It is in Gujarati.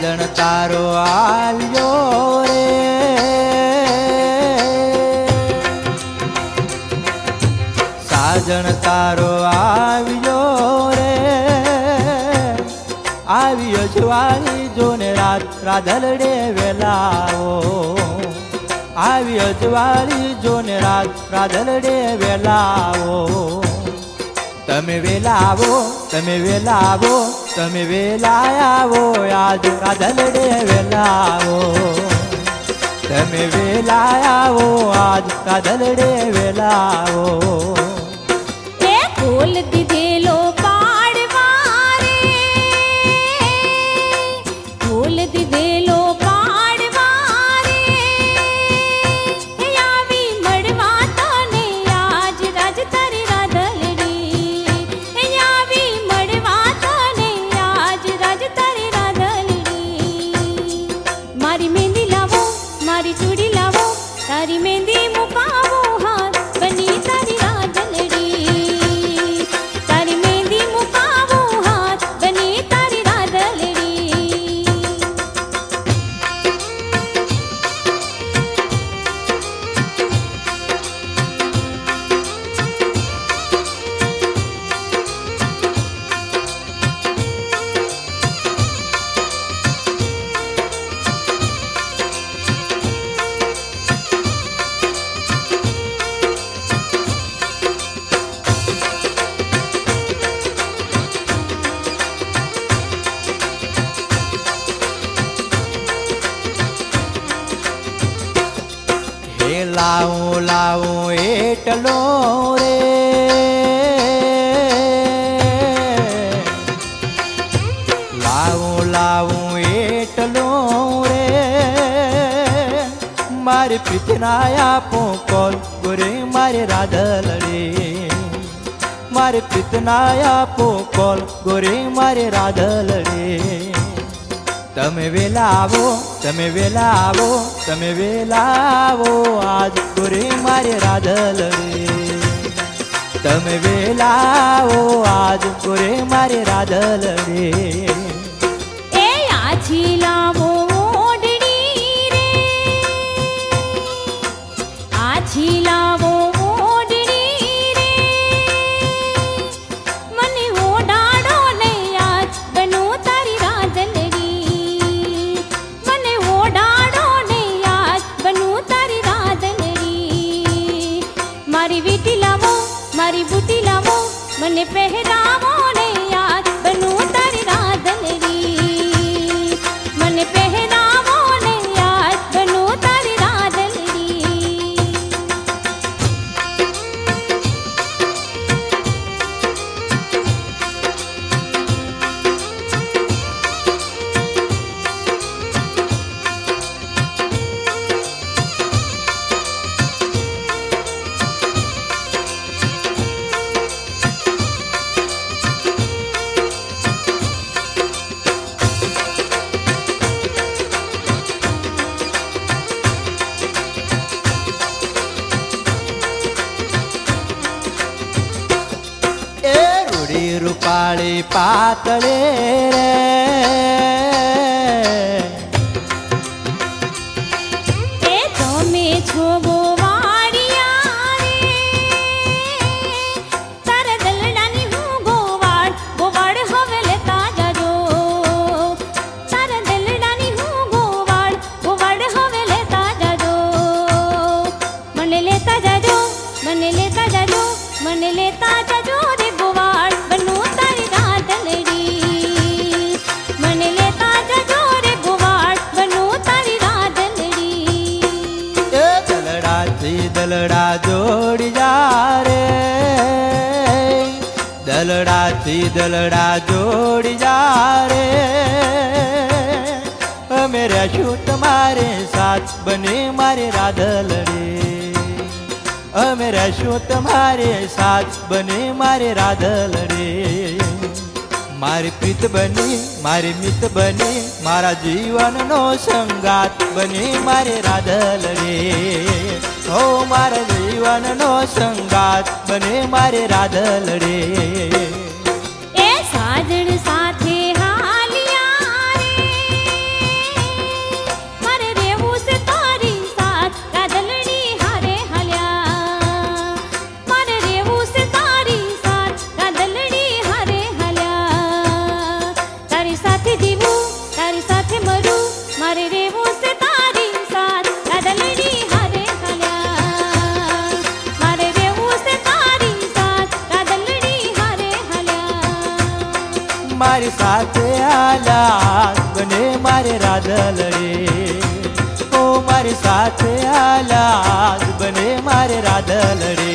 સાજણ તારો આવ્યો રે, સાજણ તારો આવ્યો રે, આવી અજવાળી જોને રાત રાધલડે વેલાઓ, આવી અજવાળી જોને રાત રાધલડે વેલાઓ. તમે વેલાવો, તમે વેલાવો, તમે વેલાવો, આજ રાધલડે વેલાવો, તમે વેલાવો, આજ રાધલડે વેલાવો. એ ખોલ દીધેલો પાડવા રે, ખોલ દીધેલો પાડવા રે, આવી મળવા તને આજ રાજ તારી રાધલડી, આવી મળવા તને આજ રાજ તારી રાધલડી. મારી મહેંદી લાવો, મારી ચૂડી લાવો, તારી મહેંદી મુકાવો હાથ બની તારી રાધલડી, તારી મહેંદી મુકાવો હાથ બની તારી રાધલડી. હે લાવું લાવું એટલો રે, લાવું લાવું એટલો રે, મારી પ્રીતના આપો કોલ ગોરે મારે રાધલડી, મારી પ્રીતના આપો કોલ ગોરે મારે રાધલડી. તમે વેલાવો, તમે વેલાવો, તમે વેલાવો, આજ ગોરે મારે રાધલડી, તમે વેલાવો, આજ ગોરે મારે રાધલડી. એ આછી લાવો ઓઢણી રે, આછી લાવો ઓઢણી રે, મને ઓઢાડો ને આજ બનું તારી રાધલડી, મને ઓઢાડો ને આજ બનું તારી રાધલડી. મારી વીટી લાવો, મારી બુટી લાવો, મને પહેરાવો ને આજ બનું તારી રાધલડી, મને પહેરાવો ને આજ બનું તારી રાધલડી. રૂપાળી પાતળે રે, એ તમે છો ગોવાળિયા રે, તારા દલડાની હું ગોવાળ, ગોવાળ હવે લેતા જાજો, તારા દલડાની હું ગોવાળ, ગોવાળ હવે લેતા જાજો, મને લેતા જાજો, મને લેતા જાજો, મને લેતા જાજો રે ગોવાળ બનું તારી રાધલડી, મને લેતા જાજો રે ગોવાળ બનું તારી રાધલડી. એ દલડાથી દલડા જોડી જા રે, દલડાથી દલડા જોડી જા રે, અમે રહેશું તમારે સાથ બને મારે રાધલડી, અમે રહેશું તમારે સાથ બને મારે રાધલડી. મારી પ્રીત બની, મારી મિત બની, મારા જીવનનો સંગાત બની મારે રાધલડી, હો મારા જીવનનો સંગાત બને મારે રાધલડી. એ સાજણ સાથે હાલિયા રે, મારી સાથે આલા બને મારે રાધલડે ઓ મારી સાથે આલા બને મારે રાધલડે